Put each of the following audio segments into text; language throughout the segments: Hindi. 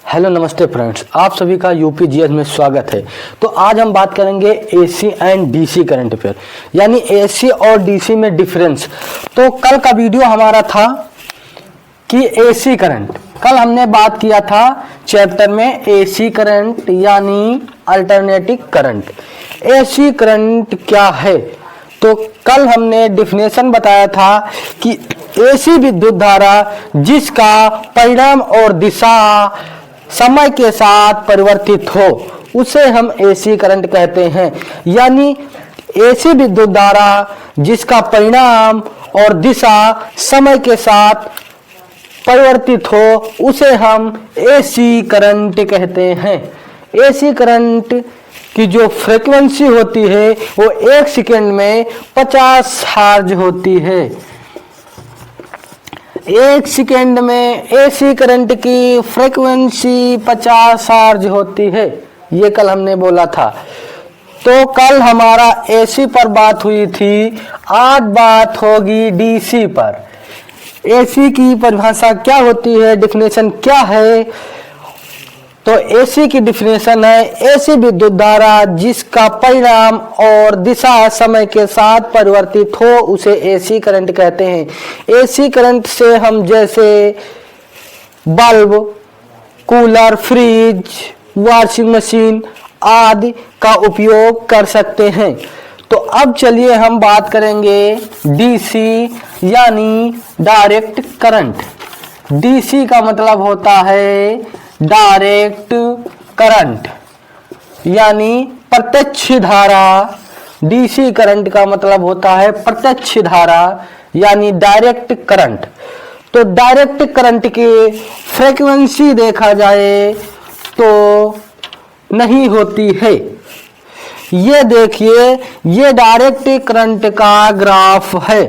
हेलो नमस्ते फ्रेंड्स, आप सभी का यूपी जीएस में स्वागत है। तो आज हम बात करेंगे AC and DC current affair, यानी एसी और डीसी में डिफरेंस। तो कल का वीडियो हमारा था कि एसी करंट, कल हमने बात किया था चैप्टर में एसी करंट यानी अल्टरनेटिंग करंट। एसी करंट क्या है? तो कल हमने डिफिनेशन बताया था कि एसी विद्युत धारा जिसका परिणाम और दिशा समय के साथ परिवर्तित हो उसे हम एसी करंट कहते हैं। यानी एसी विद्युत धारा जिसका परिणाम और दिशा समय के साथ परिवर्तित हो उसे हम एसी करंट कहते हैं। एसी करंट की जो फ्रीक्वेंसी होती है वो 1 सेकंड में 50 हर्ट्ज होती है। 1 सेकंड में एसी करंट की फ्रीक्वेंसी 50 हर्ट्ज होती है, ये कल हमने बोला था। तो कल हमारा एसी पर बात हुई थी, आज बात होगी डीसी पर। एसी की परिभाषा क्या होती है, डिफिनेशन क्या है? तो एसी की डिफिनेशन है एसी विद्युत धारा जिसका परिणाम और दिशा समय के साथ परिवर्तित हो उसे एसी करंट कहते हैं। एसी करंट से हम जैसे bulb, cooler, fridge, washing machine आदि का उपयोग कर सकते हैं। तो अब चलिए हम बात करेंगे डीसी यानी डायरेक्ट करंट। डीसी का मतलब होता है डायरेक्ट करंट यानी प्रत्यक्ष धारा। डीसी करंट का मतलब होता है प्रत्यक्ष धारा यानी डायरेक्ट करंट। तो डायरेक्ट करंट की फ्रीक्वेंसी देखा जाए तो नहीं होती है। ये देखिए, ये डायरेक्ट करंट का ग्राफ है।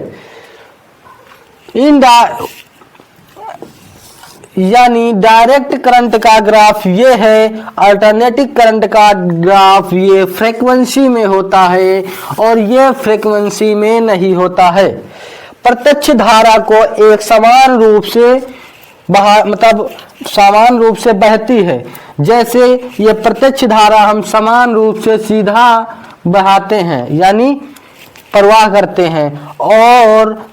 यानी डायरेक्ट करंट का ग्राफ ये है, अल्टरनेटिव करंट का ग्राफ ये फ्रीक्वेंसी में होता है और ये फ्रीक्वेंसी में नहीं होता है। प्रत्यक्ष धारा को एक समान रूप से समान रूप से बहती है। जैसे ये प्रत्यक्ष धारा हम समान रूप से सीधा बहाते हैं यानी प्रवाह करते हैं, और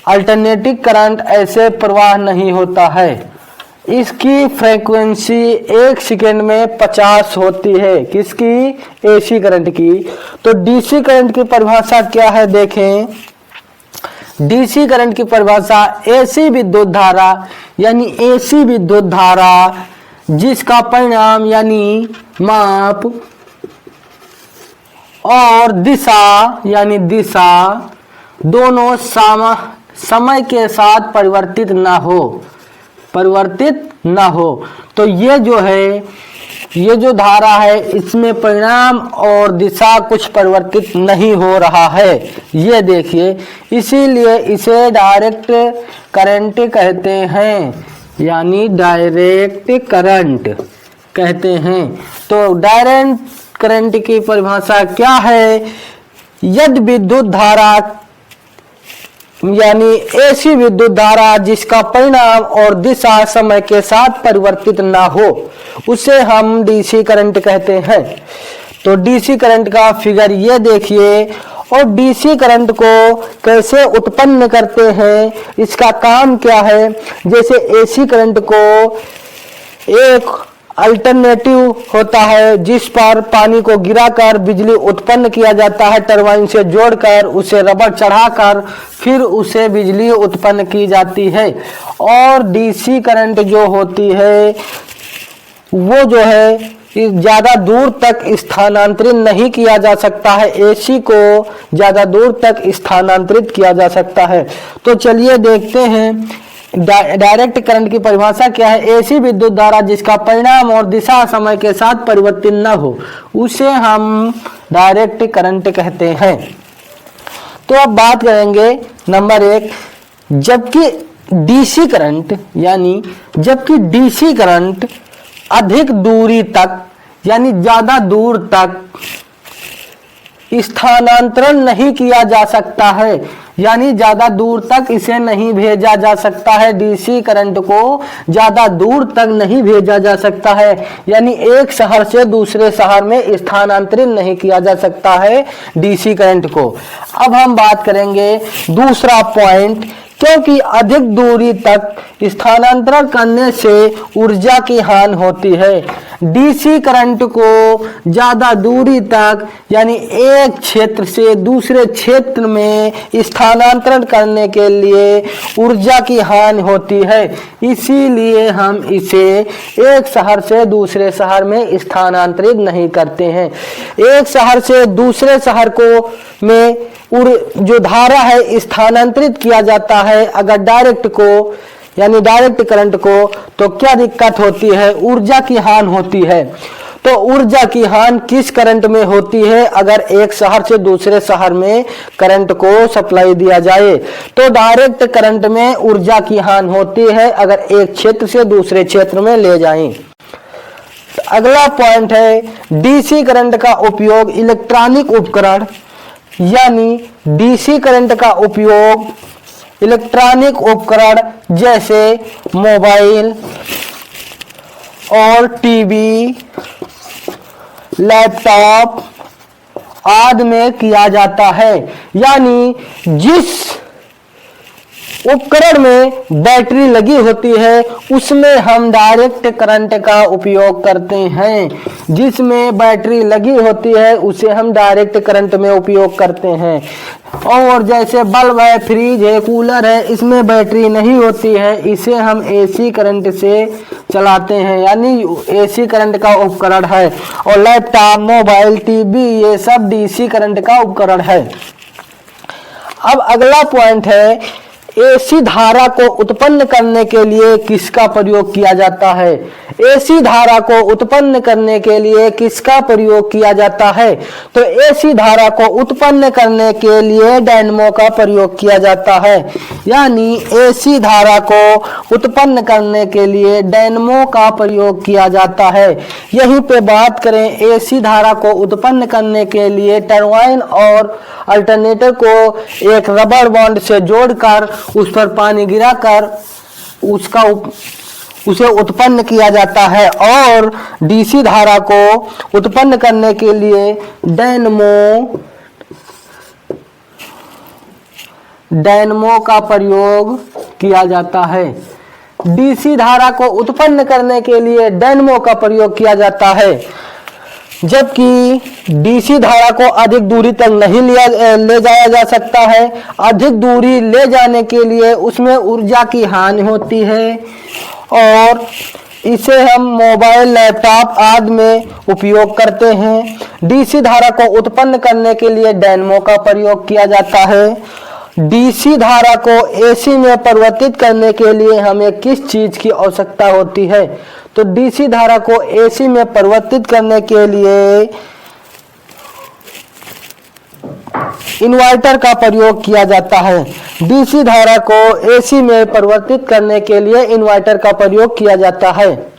अल्टरनेटिव करंट ऐसे प्रवाह नहीं होता है। इसकी फ्रीक्वेंसी 1 सेकंड में 50 होती है। किसकी? एसी करंट की। तो डीसी करंट की परिभाषा क्या है देखें। डीसी करंट की परिभाषा एसी विद्युत धारा यानी एसी विद्युत धारा जिसका परिणाम यानी माप और दिशा यानी दिशा दोनों समय के साथ परिवर्तित ना हो। तो ये जो है, ये जो धारा है इसमें परिणाम और दिशा कुछ परिवर्तित नहीं हो रहा है, ये देखिए। इसीलिए इसे डायरेक्ट करंट कहते हैं यानी डायरेक्ट करंट कहते हैं। तो डायरेक्ट करंट की परिभाषा क्या है? यदि विद्युत धारा यानी एसी विद्युत धारा जिसका परिणाम और दिशा समय के साथ परिवर्तित ना हो उसे हम डीसी करंट कहते हैं। तो डीसी करंट का फिगर ये देखिए, और डीसी करंट को कैसे उत्पन्न करते हैं, इसका काम क्या है। जैसे एसी करंट को एक अल्टरनेटिव होता है जिस पर पानी को गिराकर बिजली उत्पन्न किया जाता है, टरबाइन से जोड़कर उसे रबड़ चढ़ाकर फिर उसे बिजली उत्पन्न की जाती है। और डीसी करंट जो होती है वो जो है ज़्यादा दूर तक स्थानांतरित नहीं किया जा सकता है, एसी को ज़्यादा दूर तक स्थानांतरित किया जा सकता है। तो चलिए देखते हैं डायरेक्ट करंट की परिभाषा क्या है। एसी विद्युत धारा जिसका परिणाम और दिशा समय के साथ परिवर्तित न हो उसे हम डायरेक्ट करंट कहते हैं। तो अब बात करेंगे नंबर 1, जबकि डीसी करंट यानी जबकि डीसी करंट अधिक दूरी तक यानी ज्यादा दूर तक स्थानांतरण नहीं किया जा सकता है। यानी ज्यादा दूर तक इसे नहीं भेजा जा सकता है, डीसी करंट को ज्यादा दूर तक नहीं भेजा जा सकता है, यानी एक शहर से दूसरे शहर में स्थानांतरित नहीं किया जा सकता है डीसी करंट को। अब हम बात करेंगे दूसरा पॉइंट, क्योंकि अधिक दूरी तक स्थानांतरण करने से ऊर्जा की हानि होती है। डीसी करंट को ज्यादा दूरी तक यानी एक क्षेत्र से दूसरे क्षेत्र में स्थानांतरण करने के लिए ऊर्जा की हानि होती है, इसीलिए हम इसे एक शहर से दूसरे शहर में स्थानांतरित नहीं करते हैं। एक शहर से दूसरे शहर को में जो धारा है स्थानांतरित किया जाता है अगर डायरेक्ट को यानी डायरेक्ट करंट को, तो क्या दिक्कत होती है, ऊर्जा की हानि होती है। तो ऊर्जा की हानि किस करंट में होती है, अगर एक शहर से दूसरे शहर में करंट को सप्लाई दिया जाए तो डायरेक्ट करंट में ऊर्जा की हानि होती है अगर एक क्षेत्र से दूसरे क्षेत्र में ले जाएं। अगला पॉइंट है डीसी करंट का उपयोग इलेक्ट्रॉनिक उपकरण यानी डीसी करंट का उपयोग इलेक्ट्रॉनिक उपकरण जैसे मोबाइल और टीवी, लैपटॉप आदि में किया जाता है, यानी जिस उपकरण में बैटरी लगी होती है उसमें हम डायरेक्ट करंट का उपयोग करते हैं। जिसमें बैटरी लगी होती है उसे हम डायरेक्ट करंट में उपयोग करते हैं। और जैसे बल्ब है, फ्रिज है, कूलर है, इसमें बैटरी नहीं होती है, इसे हम एसी करंट से चलाते हैं, यानी एसी करंट का उपकरण है। और लैपटॉप, मोबाइल, टीवी ये सब डीसी करंट का उपकरण है। अब अगला पॉइंट है एसी धारा को उत्पन्न करने के लिए किसका प्रयोग किया जाता है। एसी धारा को उत्पन्न करने के लिए किसका प्रयोग किया जाता है, तो एसी धारा को उत्पन्न करने के लिए डायनेमो का प्रयोग किया जाता है, यानी एसी धारा को उत्पन्न करने के लिए डायनेमो का प्रयोग किया जाता है। यहीं पे बात करें एसी धारा को उत्पन्न करने के लिए टरबाइन और अल्टरनेटर को एक रबर बॉन्ड से जोड़कर उस पर पानी गिराकर उसे उत्पन्न किया जाता है। और डीसी धारा को उत्पन्न करने के लिए डायनेमो का प्रयोग किया जाता है। डीसी धारा को उत्पन्न करने के लिए डायनेमो का प्रयोग किया जाता है, जबकि डीसी धारा को अधिक दूरी तक नहीं ले जाया जा सकता है। अधिक दूरी ले जाने के लिए उसमें ऊर्जा की हानि होती है और इसे हम मोबाइल, लैपटॉप आदि में उपयोग करते हैं। डीसी धारा को उत्पन्न करने के लिए डायनेमो का प्रयोग किया जाता है। डीसी धारा को एसी में परिवर्तित करने के लिए हमें किस चीज की आवश्यकता होती है, तो डीसी धारा को एसी में परिवर्तित करने के लिए इन्वर्टर का प्रयोग किया जाता है। डीसी धारा को एसी में परिवर्तित करने के लिए इन्वर्टर का प्रयोग किया जाता है।